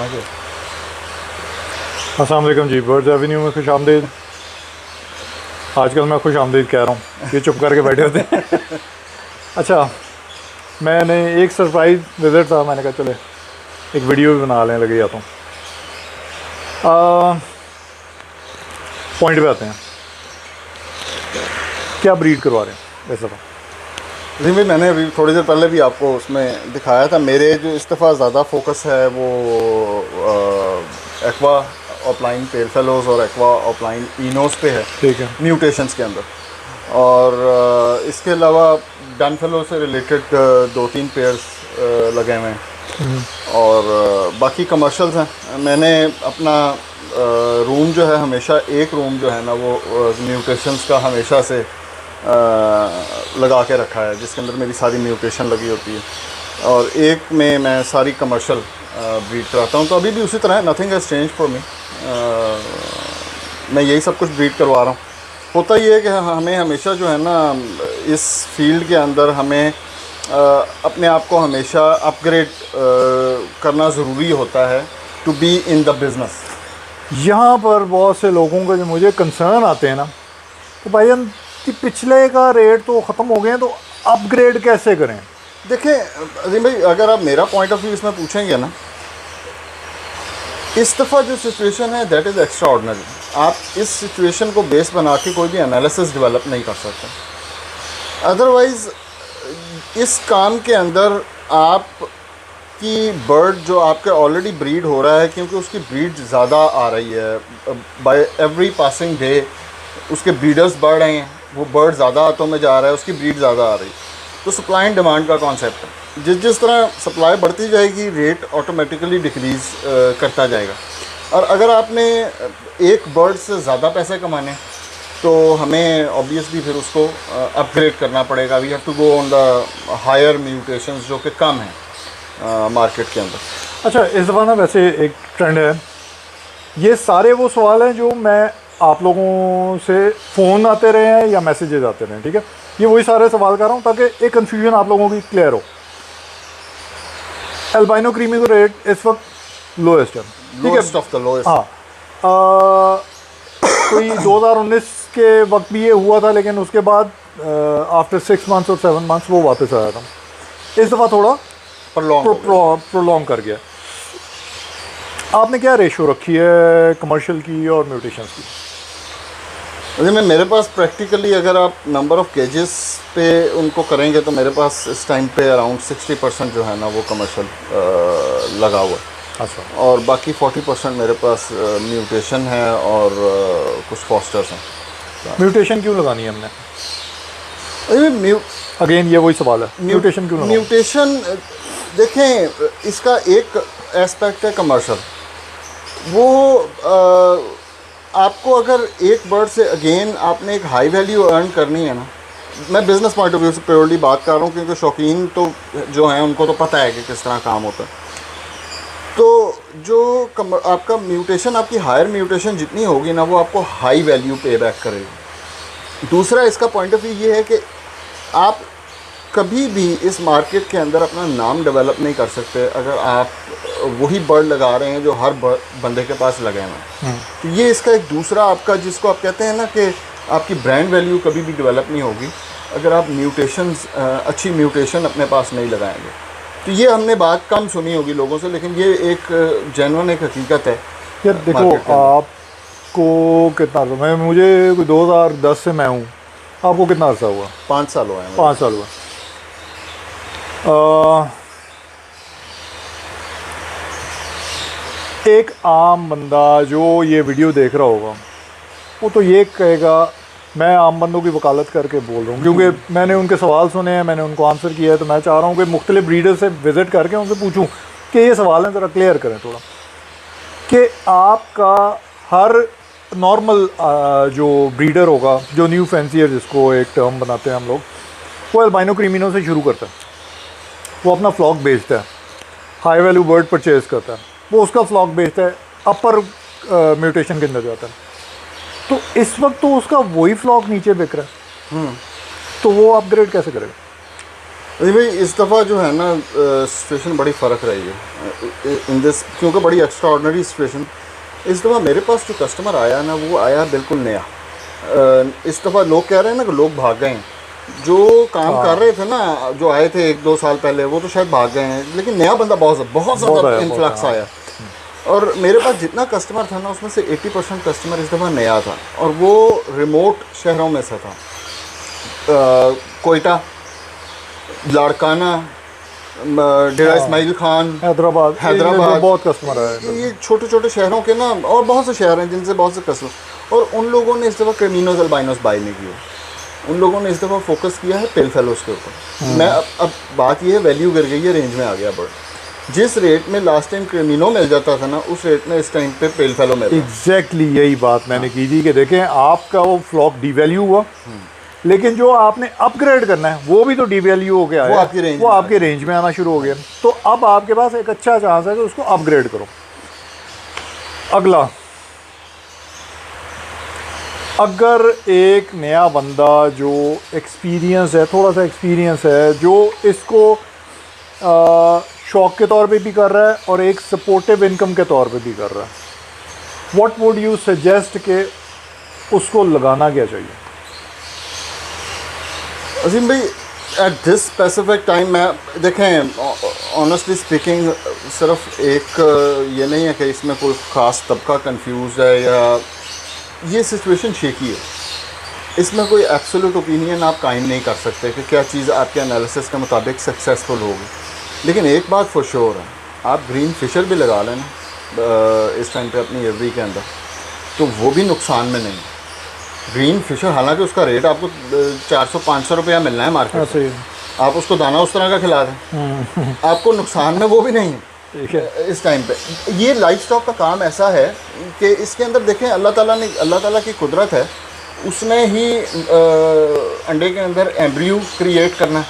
ना कि अस्सलाम वालेकुम जी, बर्ड्स एवेन्यू में खुश आमदीद। आजकल मैं खुश आमदीद कह रहा हूँ, ये चुप करके बैठे होते हैं। अच्छा, मैंने एक सरप्राइज़ विज़िट था, मैंने कहा चले एक वीडियो भी बना लें, लगे जाता हूँ। पॉइंट पे आते हैं, क्या ब्रीड करवा रहे हैं इस दफ़ा? जी भाई, मैंने अभी थोड़ी देर पहले भी आपको उसमें दिखाया था। मेरे जो इस दफ़ा ज़्यादा फोकस है वो एक्वा ऑफलाइन पेल फेलोज और एक्वा ऑफलाइन इनोस पे है, ठीक है, म्यूटेशंस के अंदर। और इसके अलावा डन फेलो से रिलेटेड 2-3 पेयर्स लगे हुए हैं और बाकी कमर्शियल्स हैं। मैंने अपना रूम जो है, हमेशा एक रूम जो है ना वो म्यूटेशंस का हमेशा से लगा के रखा है, जिसके अंदर मेरी सारी म्यूटेशन लगी होती है, और एक में मैं सारी कमर्शियल ब्रीड कराता हूँ। तो अभी भी उसी तरह है, nothing has change for me. मैं यही सब कुछ ब्रीड करवा रहा हूँ। होता ये है कि हमें हमेशा जो है ना इस फील्ड के अंदर हमें अपने आप को हमेशा अपग्रेड करना ज़रूरी होता है to be in the business. यहाँ पर बहुत से लोगों का जो मुझे कंसर्न आते हैं ना, तो भाईजान कि पिछले का रेट तो ख़त्म हो गए हैं, तो अपग्रेड कैसे करें? देखें अजीम भाई, अगर आप मेरा पॉइंट ऑफ व्यू इसमें पूछेंगे ना, इस दफ़ा जो सिचुएशन है दैट इज़ एक्स्ट्रा ऑर्डिनरी। आप इस सिचुएशन को बेस बना के कोई भी एनालिसिस डेवलप नहीं कर सकते। अदरवाइज़ इस काम के अंदर आप की बर्ड जो आपके ऑलरेडी ब्रीड हो रहा है, क्योंकि उसकी ब्रीड ज़्यादा आ रही है, बाय एवरी पासिंग डे उसके ब्रीडर्स बढ़ रहे हैं, वो बर्ड ज़्यादा हाथों में जा रहा है, उसकी ब्रीड ज़्यादा आ रही है। तो सप्लाई एंड डिमांड का कॉन्सेप्ट है, जिस तरह सप्लाई बढ़ती जाएगी रेट ऑटोमेटिकली डिक्रीज़ करता जाएगा। और अगर आपने एक बर्ड से ज़्यादा पैसे कमाने तो हमें ऑब्वियसली फिर उसको अपग्रेड करना पड़ेगा। We have to go on the higher mutations जो कि कम हैं मार्केट के अंदर। अच्छा, इस दफ़ा ना वैसे एक ट्रेंड है, ये सारे वो सवाल हैं जो मैं आप लोगों से फ़ोन आते रहे हैं या मैसेजेस आते रहे हैं, ठीक है, ये वही सारे सवाल कर रहा हूँ ताकि एक कन्फ्यूजन आप लोगों की क्लियर हो। एल्बाइनो क्रीमी का रेट इस वक्त लोएस्ट है, ठीक है, ऑफ द लोएस्ट। हाँ, कोई 2019 के वक्त भी ये हुआ था, लेकिन उसके बाद आफ्टर 6 मंथ्स और 7 मंथ्स वो वापस आया था। इस दफ़ा थोड़ा प्रोलॉन्ग कर गया। आपने क्या रेशो रखी है कमर्शियल की और म्यूटेशंस की? अरे मेरे पास प्रैक्टिकली अगर आप नंबर ऑफ़ केजेस पे उनको करेंगे तो मेरे पास इस टाइम पे अराउंड 60% जो है ना वो कमर्शियल लगा हुआ है। अच्छा, और बाकी 40% मेरे पास म्यूटेशन है और कुछ फॉस्टर्स हैं। म्यूटेशन क्यों लगानी है हमने? अरे अगेन ये वही सवाल है, म्यूटेशन क्यों लगानी? म्यूटेशन देखें, इसका एक एस्पेक्ट है कमर्शियल। वो आपको अगर एक बर्ड से अगेन आपने एक हाई वैल्यू अर्न करनी है ना, मैं बिज़नेस पॉइंट ऑफ व्यू से प्योरली बात कर रहा हूँ, क्योंकि शौकीन तो जो हैं उनको तो पता है कि किस तरह काम होता है। तो जो आपका म्यूटेशन, आपकी हायर म्यूटेशन जितनी होगी ना, वो आपको हाई वैल्यू पे बैक करेगी। दूसरा इसका पॉइंट ऑफ व्यू ये है कि आप कभी भी इस मार्केट के अंदर अपना नाम डेवलप नहीं कर सकते अगर आप वही बर्ड लगा रहे हैं जो हर बंदे के पास लगे हैं। तो ये इसका एक दूसरा आपका, जिसको आप कहते हैं ना कि आपकी ब्रांड वैल्यू कभी भी डेवलप नहीं होगी अगर आप म्यूटेशंस, अच्छी म्यूटेशन अपने पास नहीं लगाएंगे। तो ये हमने बात कम सुनी होगी लोगों से, लेकिन ये एक जेन्युइन एक हकीकत है। यार देखो, आपको कितना अर्सा, मैं मुझे 2010 से मैं हूँ, आपको कितना अर्सा हुआ? 5 साल हुए हैं। 5 साल हुआ। एक आम बंदा जो ये वीडियो देख रहा होगा वो तो ये कहेगा, मैं आम बंदों की वकालत करके बोल रहा हूँ क्योंकि मैंने उनके सवाल सुने हैं, मैंने उनको आंसर किया है, तो मैं चाह रहा हूँ कि मुख्तलिफ ब्रीडर से विज़िट करके उनसे पूछूँ कि ये सवाल हैं ज़रा क्लियर करें थोड़ा, कि आपका हर नॉर्मल जो ब्रीडर होगा, जो न्यू फैंसियर जिसको एक टर्म बनाते हैं हम लोग, वो एल्बाइनो क्रीमिनो से शुरू करता है, वो अपना फ्लॉक बेचता है, हाई वैल्यू बर्ड परचेज़ करता है, वो उसका फ्लॉक बेचता है, अपर म्यूटेशन के अंदर जाता है, तो इस वक्त तो उसका वही फ्लॉक नीचे बिक रहा है, तो वो अपग्रेड कैसे करेगा? अरे भाई इस दफ़ा जो है ना सिचुएशन बड़ी फ़र्क रही है इन दिस, क्योंकि बड़ी एक्स्ट्रा ऑर्डनरी सिचुएशन। इस दफ़ा मेरे पास जो कस्टमर आया ना वो आया बिल्कुल नया। इस दफ़ा लोग कह रहे हैं ना कि लोग भाग गए हैं, जो काम कर रहे थे ना, जो आए थे 1-2 साल पहले, वो तो शायद भाग गए हैं, लेकिन नया बंदा बहुत ज़्यादा इन्फ्लक्स आया। और मेरे पास जितना कस्टमर था ना उसमें से 80% कस्टमर इस दफ़ा नया था, और वो रिमोट शहरों में से था। कोयटा, लाड़काना, डेरा इस्माइल खान, हैदराबाद बहुत कस्टमर है। ये छोटे छोटे शहरों के ना, और बहुत से शहर हैं जिनसे बहुत से कस्टमर। और उन लोगों ने इस दफ़ा क्रिमिनोज अल्बाइनोस बाई नहीं किया, उन लोगों ने इस दफ़ा फोकस किया है पेल फेलोस के ऊपर। मैं अब बात ये है, वैल्यू गिर गई है, रेंज में आ गया बर्ड। जिस रेट में लास्ट टाइम क्रिमिनो मिल जाता था ना, उस रेट में इस टाइम पे पेल फेलो मिल रहा है। एग्जैक्टली यही बात मैंने की थी कि देखें आपका वो फ्लॉक डिवैल्यू हुआ, लेकिन जो आपने अपग्रेड करना है वो भी तो डिवैल्यू हो गया है, वो आपके रेंज में आना शुरू हो गया। तो अब आपके पास एक अच्छा चांस है कि उसको अपग्रेड करो। अगला, अगर एक नया बंदा जो एक्सपीरियंस है, थोड़ा सा एक्सपीरियंस है, जो इसको शौक के तौर पे भी कर रहा है और एक सपोर्टिव इनकम के तौर पे भी कर रहा है, व्हाट वुड यू सजेस्ट कि उसको लगाना क्या चाहिए? अजीम भाई एट दिस स्पेसिफिक टाइम, मैं देखें ऑनेस्टली स्पीकिंग, सिर्फ एक ये नहीं है कि इसमें कोई ख़ास तबका कंफ्यूज है या ये सिचुएशन शेकी है, इसमें कोई एब्सोल्यूट ओपिनियन आप कायम नहीं कर सकते कि क्या चीज़ आपके एनालिसिस के मुताबिक सक्सेसफुल होगी। लेकिन एक बात फॉर श्योर है, आप ग्रीन फिशर भी लगा लेना इस टाइम पे अपनी एवरी के अंदर, तो वो भी नुकसान में नहीं। ग्रीन फिशर हालांकि उसका रेट आपको 400-500 रुपया मिलना है मार्केट में, आप उसको दाना उस तरह का खिला दें, आपको नुकसान में वो भी नहीं है इस टाइम पे। ये लाइफ स्टॉक का काम ऐसा है कि इसके अंदर देखें अल्लाह ताला की कुदरत है, उसने ही अंडे के अंदर एम्ब्रियो क्रिएट करना है,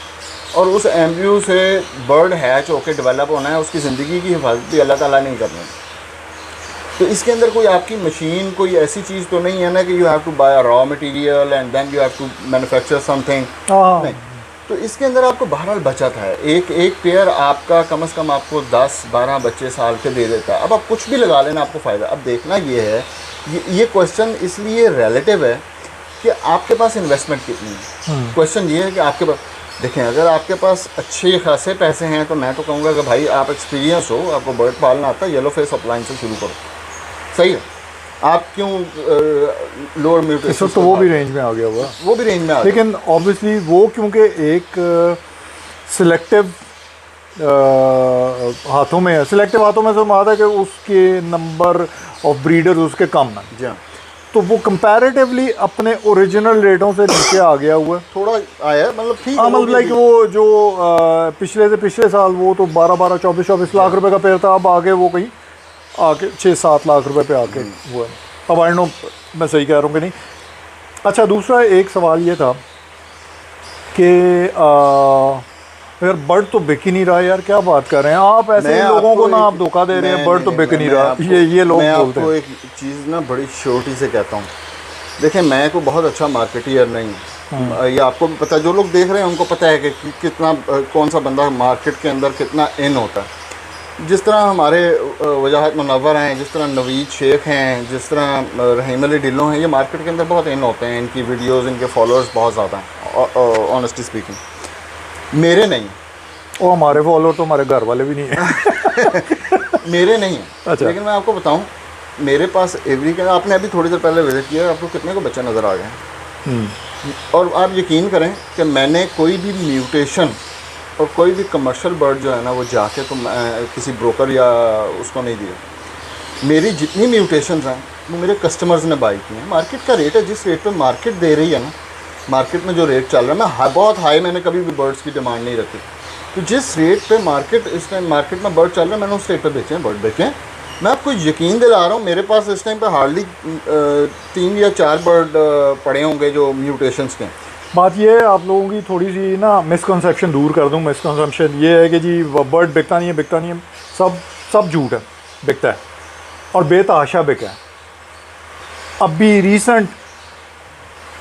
और उस एम्ब्रियो से बर्ड हैच होकर डेवलप होना है, उसकी ज़िंदगी की हिफाजत भी अल्लाह ताला नहीं करना। तो इसके अंदर कोई आपकी मशीन, कोई ऐसी चीज़ तो नहीं है ना कि you have to buy raw material and then you have to manufacture something, नहीं। तो इसके अंदर आपको बहरहाल बचत है, एक पेयर आपका कम से कम आपको 10-12 बच्चे साल के दे देता है। अब आप कुछ भी लगा लेना, आपको फ़ायदा। अब देखना ये है, ये क्वेश्चन इसलिए रिलेटिव है कि आपके पास इन्वेस्टमेंट कितनी है। क्वेश्चन ये है कि आपके पास, देखें अगर आपके पास अच्छे खासे पैसे हैं तो मैं तो कहूँगा कि भाई आप एक्सपीरियंस हो, आपको बर्ड पालना आता है, येलो फेस अपलाइन से शुरू करो, सही है। आप क्यों लोअर म्यूटेशन, तो वो भी रेंज में आ गया हुआ, वो भी रेंज में आ गया, लेकिन ऑब्वियसली वो क्योंकि एक सिलेक्टिव हाथों में है, सिलेक्टिव हाथों में से बात है कि उसके नंबर ऑफ ब्रीडर्स उसके कम हैं जी हाँ, तो वो कंपैरेटिवली अपने ओरिजिनल रेटों से नीचे आ गया हुआ है, थोड़ा आया, मतलब ठीक है। मतलब लाइक वो जो पिछले से पिछले साल वो तो 12-12, 24-24 लाख रुपए का पेड़ था, अब आगे वो कहीं आके 6-7 लाख रुपए पे आके हुआ है। अब आई नो मैं सही कह रहा हूँ कि नहीं। अच्छा, दूसरा एक सवाल ये था कि यार बर्ड तो बिक ही नहीं रहा यार, क्या बात कर रहे हैं आप, ऐसे लोगों को ना आप धोखा दे रहे हैं, बर्ड तो बिक नहीं रहा, ये लोग बोलते हैं। मैं आपको एक चीज़ ना बड़ी श्योरिटी से कहता हूँ, देखें मैं को बहुत अच्छा मार्केटियर नहीं हूँ, ये आपको भी पता है, जो लोग देख रहे हैं उनको पता है कि कितना कौन सा बंदा मार्केट के अंदर कितना इन होता है। जिस तरह हमारे वजाहत मुनव्वर हैं, जिस तरह नवीद शेख हैं, जिस तरह रहीम अली ढिल्लों हैं, ये मार्केट के अंदर बहुत इन होते हैं, इनकी वीडियोस, इनके फॉलोअर्स बहुत ज़्यादा हैं, ऑनेस्टली स्पीकिंग। मेरे नहीं, वो हमारे फॉलोअर तो हमारे घर वाले भी नहीं हैं मेरे नहीं हैं। अच्छा। लेकिन मैं आपको बताऊं, मेरे पास एवरी के, आपने अभी थोड़ी देर पहले विजिट किया, आपको कितने को बच्चे नज़र आ गए। और आप यकीन करें कि मैंने कोई भी म्यूटेशन और कोई भी कमर्शियल बर्ड जो है ना वो जाके तो किसी ब्रोकर या उसको नहीं दिया। मेरी जितनी म्यूटेशंस हैं वो मेरे कस्टमर्स ने बाई की हैं। मार्केट का रेट है, जिस रेट पे मार्केट दे रही है ना, मार्केट में जो रेट चल रहा है, मैं बहुत हाई मैंने कभी भी बर्ड्स की डिमांड नहीं रखी। तो जिस रेट पे मार्केट इस टाइम मार्केट में बर्ड चल रहा है, मैंने उस रेट पे बेचे हैं, बर्ड बेचे हैं। मैं आपको यकीन दिला रहा हूँ, मेरे पास इस टाइम पे हार्डली 3 या 4 बर्ड पड़े होंगे जो म्यूटेशंस के। बात ये है, आप लोगों की थोड़ी सी ना मिसकंसेप्शन दूर कर दूँ। मिसकंसेप्शन ये है कि जी बर्ड बिकता नहीं है, बिकता नहीं है, सब झूठ है, बिकता है और बेतहाशा बिका है। अभी रिसेंट,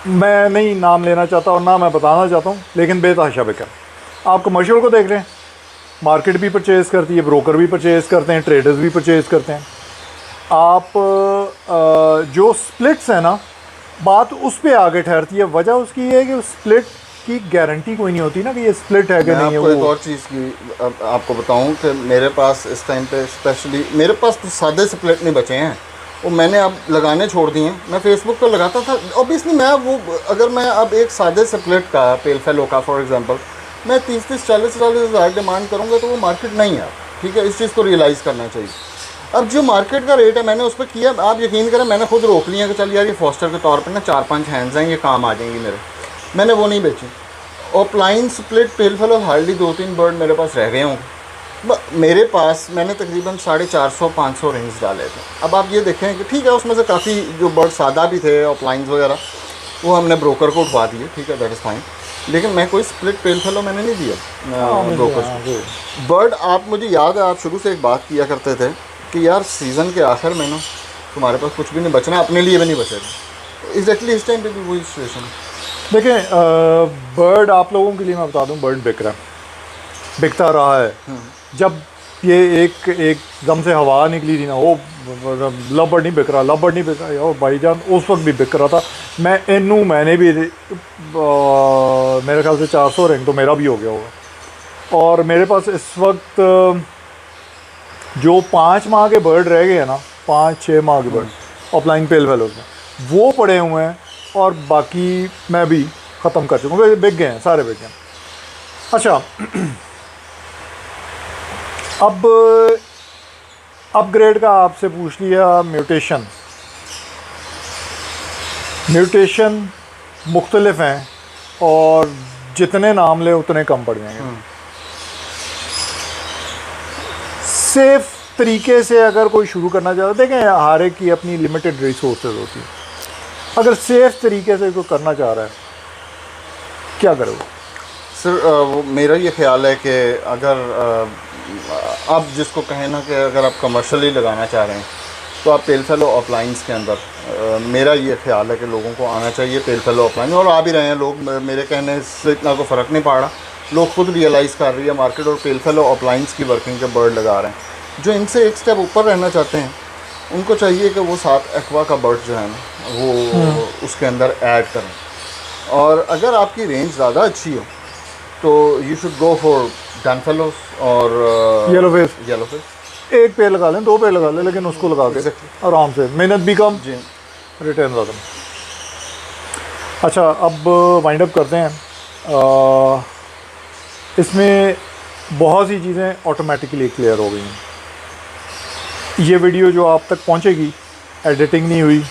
मैं नहीं नाम लेना चाहता और ना मैं बताना चाहता हूँ, लेकिन बेतहाशा बिका। आप कमर्शियल को देख रहे हैं, मार्केट भी परचेज़ करती है, ब्रोकर भी परचेज़ करते हैं, ट्रेडर्स भी परचेज़ करते हैं। आप जो स्प्लिट्स है ना, बात उस पे आगे ठहरती है। वजह उसकी ये है कि स्प्लिट की गारंटी कोई नहीं होती ना कि ये स्प्लिट है कि मैं नहीं है। आपको एक वो और चीज़ की आपको बताऊं कि मेरे पास इस टाइम पे स्पेशली मेरे पास तो सादे स्प्लिट नहीं बचे हैं, वो मैंने अब लगाने छोड़ दिए हैं। मैं फेसबुक पर लगाता था ऑब्वियसली, मैं वो अगर मैं अब एक सादे स्प्लिट का पेल फेलो का फॉर एग्जांपल मैं 30-40 हज़ार डिमांड करूँगा तो वो मार्केट नहीं है। ठीक है, इस चीज़ को रियलाइज़ करना चाहिए। अब जो मार्केट का रेट है मैंने उस पर किया, आप यकीन करें मैंने खुद रोक लिया कि चल यार ये फॉस्टर के तौर पे ना 4-5 हैंड्स हैं, ये काम आ जाएंगी मेरे, मैंने वो नहीं बेची। ऑफलाइन स्प्लिट पेल फेलो हार्डली 2-3 बर्ड मेरे पास रह गए होंगे। मेरे पास मैंने तकरीबन 450-500 रिंग्स डाले थे। अब आप ये देखें कि ठीक है उसमें से काफ़ी जो बर्ड सादा भी थे ऑफलाइंस वगैरह वो हमने ब्रोकर को उठवा दिए, ठीक है दैट इज़ फाइन, लेकिन मैं कोई स्प्लिट पेल फेलो मैंने नहीं दिया ब्रोकर को। बर्ड आप मुझे याद है आप शुरू से एक बात किया करते थे कि यार सीज़न के आखिर में ना तुम्हारे पास कुछ भी नहीं बचना, अपने लिए भी नहीं बचेगा। एग्जैक्टली इस टाइम पे भी वही सिचुएशन है। देखें, बर्ड आप लोगों के लिए मैं बता दूं, बर्ड बिक रहा है, बिकता रहा है। जब ये एक दम से हवा निकली थी ना, वो लव नहीं बिक रहा, लव नहीं बिक रहा, और भाईजान उस वक्त भी बिक रहा था। मैंने भी मेरे ख्याल से 400 रिंग तो मेरा भी हो गया होगा। और मेरे पास इस वक्त जो 5 माह के बर्ड रह गए हैं ना, 5-6 माह के बर्ड ऑफलाइन पेल फेलोज में, वो पड़े हुए हैं, और बाकी मैं भी ख़त्म कर चुका हूँ, बिक गए हैं, सारे बिक गए हैं। अच्छा, अब अपग्रेड का आपसे पूछ लिया। म्यूटेशन मुख्तलिफ हैं और जितने नाम ले उतने कम पड़ जाएंगे। सेफ तरीके से अगर कोई शुरू करना चाहता है, देखें हर एक की अपनी लिमिटेड रिसोर्सेज होती है, अगर सेफ तरीके से कोई करना चाह रहा है क्या करोगे? सर वो मेरा ये ख्याल है कि अगर आप जिसको कहें ना कि अगर आप कमर्शियली लगाना चाह रहे हैं तो आप पेल फेलो ऑफलाइंस के अंदर मेरा ये ख्याल है कि लोगों को आना चाहिए पेल फेलो ऑफलाइन, और आ भी रहे हैं लोग। मेरे कहने से इतना को फ़र्क नहीं पड़ रहा, लोग खुद रियलाइज़ कर रही है मार्केट और पेल फेलो ऑफलाइंस की वर्किंग के बर्ड लगा रहे हैं। जो इनसे एक स्टेप ऊपर रहना चाहते हैं उनको चाहिए कि वो साथ एक्वा का बर्ड जो है ना वो उसके अंदर ऐड करें। और अगर आपकी रेंज ज़्यादा अच्छी हो तो you should go for done fellows और येलो फेस। एक पेड़ लगा लें, 2 पेड़ लगा लें, लेकिन उसको लगा के आराम से, मेहनत भी कम, जी रिटर्न ज़्यादा। अच्छा, अब वाइंड अप करते हैं। इसमें बहुत सी चीज़ें ऑटोमेटिकली क्लियर हो गई हैं। ये वीडियो जो आप तक पहुंचेगी, एडिटिंग नहीं हुई,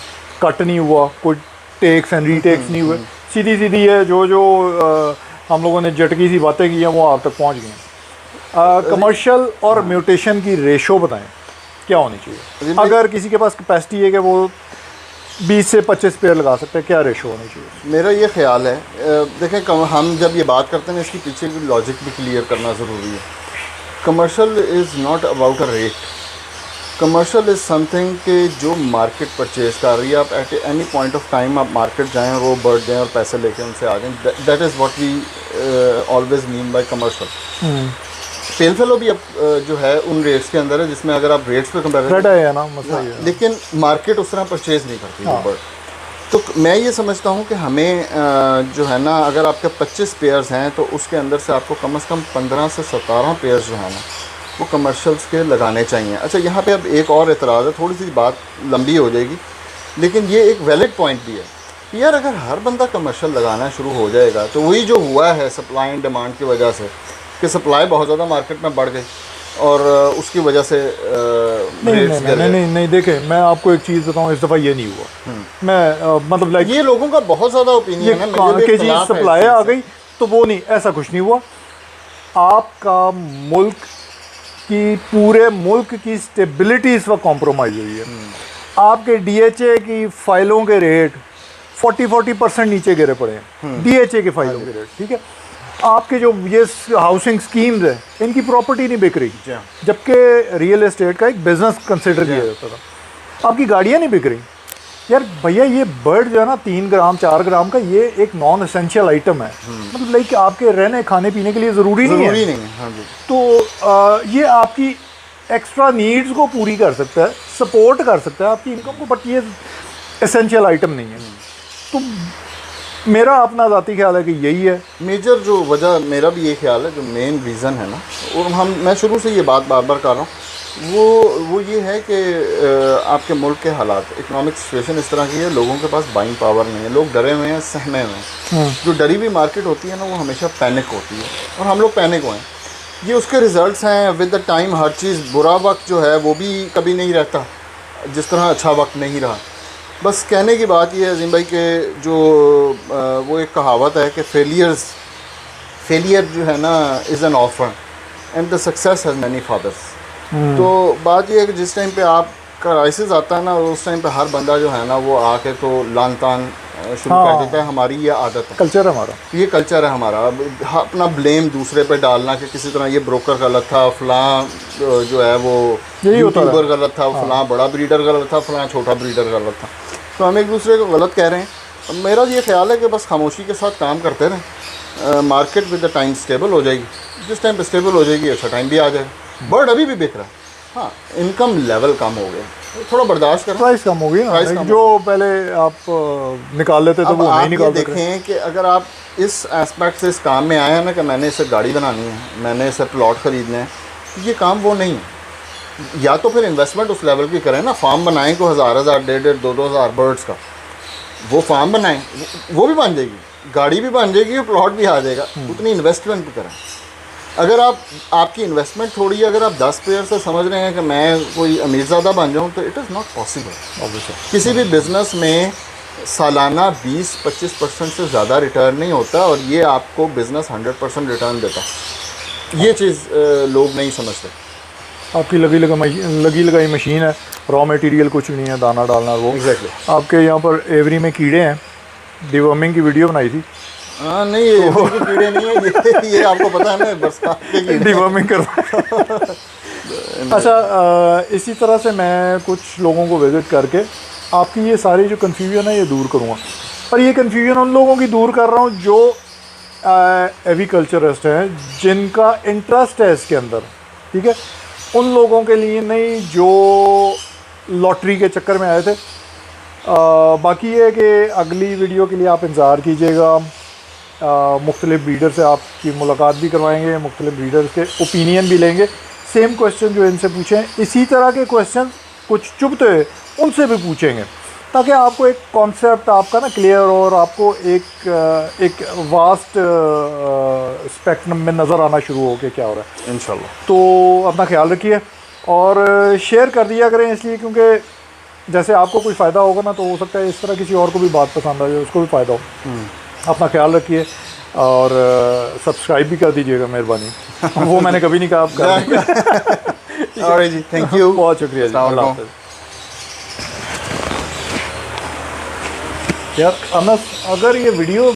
कट नहीं हुआ, कोई टेक्स एंड रीटेक्स नहीं हुए, सीधी सीधी है। जो हम लोगों ने झटकी सी बातें की हैं वो आप तक पहुंच गई हैं। कमर्शियल और म्यूटेशन की रेशो बताएं क्या होनी चाहिए? अगर किसी के पास कैपेसिटी है कि वो 20 से 25 पेयर लगा सकते हैं, क्या रेशो होनी चाहिए? मेरा ये ख्याल है, देखें हम जब ये बात करते हैं इसके पीछे की लॉजिक भी क्लियर करना ज़रूरी है। Commercial is not about a rate. Commercial is something कि जो मार्केट परचेज़ कर रही है, आप at any point of time आप मार्केट जाएँ और वो बर्ड दें और पैसे लेके उनसे आ जाएँ। That is what we always mean by commercial. पेल फेलो भी अब जो है उन रेट्स के अंदर है जिसमें अगर आप रेट्स पे कंपेयर है ना, मसला ये है। लेकिन मार्केट उस तरह परचेज़ नहीं करती वो बर्ड। तो मैं ये समझता हूँ कि हमें जो है ना, अगर आपके 25 पेयर्स हैं तो उसके अंदर से आपको कम से कम 15 से 17 पेयर्स जो है ना वो कमर्शियल्स के लगाने चाहिए। अच्छा, यहाँ पे अब एक और एतराज़ है, थोड़ी सी बात लंबी हो जाएगी लेकिन ये एक वैलिड पॉइंट भी है कि यार अगर हर बंदा कमर्शियल लगाना शुरू हो जाएगा तो वही जो हुआ है सप्लाई एंड डिमांड की वजह से कि सप्लाई बहुत ज़्यादा मार्केट में बढ़ गई और उसकी वजह से नहीं देखें, मैं आपको एक चीज़ बताऊं, इस दफ़ा ये नहीं हुआ। मैं मतलब लाइक ये लोगों का बहुत ज़्यादा ओपिनियन है, ये चीज़ सप्लाई आ गई तो वो नहीं, ऐसा कुछ नहीं हुआ। आपका मुल्क की, पूरे मुल्क की स्टेबिलिटी इस वक्त कॉम्प्रोमाइज़ हुई है। आपके DHA की फ़ाइलों के रेट 40% नीचे गिरे पड़े हैं, DHA की फ़ाइलों के रेट, ठीक है। आपके जो ये हाउसिंग स्कीम्स है इनकी प्रॉपर्टी नहीं बिक रही, जबकि रियल एस्टेट का एक बिज़नेस कंसिडर किया जाता था। आपकी गाड़ियाँ नहीं बिक रही, यार भैया ये बर्ड जो है ना 3 ग्राम 4 ग्राम का, ये एक नॉन एसेंशियल आइटम है, मतलब लाइक आपके रहने खाने पीने के लिए ज़रूरी नहीं है। हाँ जी। तो ये आपकी एक्स्ट्रा नीड्स को पूरी कर सकता है, सपोर्ट कर सकता है आपकी इनकम को, बट ये एसेंशियल आइटम नहीं है। तो मेरा अपना ज़ाती ख्याल है कि यही है मेजर जो वजह, मेरा भी ये ख्याल है, जो मेन रीज़न है ना, और मैं शुरू से ये बात बार बार कर रहा हूँ, वो ये है कि आपके मुल्क के हालात, इकोनॉमिक सिचुएशन इस तरह की है, लोगों के पास बाइंग पावर नहीं है, लोग डरे हुए हैं, सहमे हुए हैं। जो डरी हुई मार्केट होती है ना, वो हमेशा पैनिक होती है, और हम लोग पैनिक हुए हैं। ये उसके रिज़ल्ट्स हैं। विद द टाइम हर चीज़, बुरा वक्त जो है वो भी कभी नहीं रहता जिस तरह अच्छा वक्त नहीं रहा। बस कहने की बात ये है अजीम भाई कि जो वो एक कहावत है कि फेलियर जो है ना इज़ एन ऑफर and the success has many fathers. तो बात ये है कि जिस टाइम पे आप क्राइसिस आता है ना, उस टाइम पे हर बंदा जो है ना वो आके तो लान तान शुरू कर देता है। हमारी ये आदत है, कल्चर है हमारा, ये कल्चर है हमारा। अपना ब्लेम दूसरे पे डालना कि किसी तरह ये ब्रोकर गलत था, फलां जो है वो यूट्यूबर गलत था, फलां बड़ा ब्रीडर गलत था, फलां छोटा ब्रीडर गलत था। तो हम एक दूसरे को गलत कह रहे हैं। मेरा ये ख्याल है कि बस खामोशी के साथ काम करते रहें। Market with the time stable हो जाएगी, जिस टाइम पे स्टेबल हो जाएगी अच्छा टाइम भी आ जाएगा। बर्ड अभी भी बिक रहा है, हाँ इनकम लेवल कम हो गया, थोड़ा बर्दाश्त करें। प्राइस कम हो गई ना, जो पहले आप निकाल लेते थे वो नहीं निकाल देते। देखें कि अगर आप इस एस्पेक्ट से इस काम में आए हैं ना कि मैंने इसे गाड़ी बनानी है, मैंने इसे प्लॉट ख़रीदना है, ये काम वो नहीं है। या तो फिर इन्वेस्टमेंट उस लेवल की करें ना, फार्म बनाएं को 1000 1,500 2,000 बर्ड्स का, वो फार्म बनाएं, वो भी बन जाएगी, गाड़ी भी बन जाएगी और प्लॉट भी आ जाएगा। उतनी इन्वेस्टमेंट भी करें। अगर आपकी इन्वेस्टमेंट थोड़ी है, अगर आप 10 पेयर से समझ रहे हैं कि मैं कोई अमीरज़ादा बन जाऊँ, तो इट इज़ नॉट पॉसिबल। किसी भी बिज़नेस में सालाना 20-25% से ज़्यादा रिटर्न नहीं होता, और ये आपको बिज़नेस 100% रिटर्न देता है। ये चीज़ लोग नहीं समझते। आपकी लगी लगाई मशीन है, रॉ मटेरियल कुछ नहीं है, दाना डालना वो। एग्जैक्टली। आपके यहाँ पर एवरी में कीड़े हैं, डिवर्मिंग की वीडियो बनाई थी। हाँ नहीं, ये कीड़े नहीं है, ये आपको पता है ना, बरसात के कीड़े डिवर्मिंग करवा। अच्छा, इसी तरह से मैं कुछ लोगों को विज़िट करके आपकी ये सारी जो कन्फ्यूजन है ये दूर करूँगा। और ये कन्फ्यूजन उन लोगों की दूर कर रहा हूँ जो एविकल्चरिस्ट हैं, जिनका इंटरेस्ट है इसके अंदर, ठीक है। उन लोगों के लिए नहीं जो लॉटरी के चक्कर में आए थे। बाकी ये है कि अगली वीडियो के लिए आप इंतज़ार कीजिएगा। मुख्तलिफ़ ब्रीडर से आपकी मुलाकात भी करवाएंगे, मुख्तलिफ़ ब्रीडर के ओपिनियन भी लेंगे। सेम क्वेश्चन जो इनसे पूछें, इसी तरह के क्वेश्चन कुछ चुभते हुए उनसे भी पूछेंगे, ताकि आपको एक कॉन्सेप्ट आपका ना क्लियर हो और आपको एक वास्ट स्पेक्ट्रम में नज़र आना शुरू हो कि क्या हो रहा है इंशाल्लाह। तो अपना ख्याल रखिए और शेयर कर दिया करें, इसलिए क्योंकि जैसे आपको कोई फ़ायदा होगा ना, तो हो सकता है इस तरह किसी और को भी बात पसंद आ जाए, उसको भी फ़ायदा हो। अपना ख्याल रखिए और सब्सक्राइब भी कर दीजिएगा, मेहरबानी। वो मैंने कभी नहीं कहा, आप कर। और जी, थैंक यू, बहुत शुक्रिया जी, अल्लाह हाफ़िज़। यार अनस, अगर ये वीडियो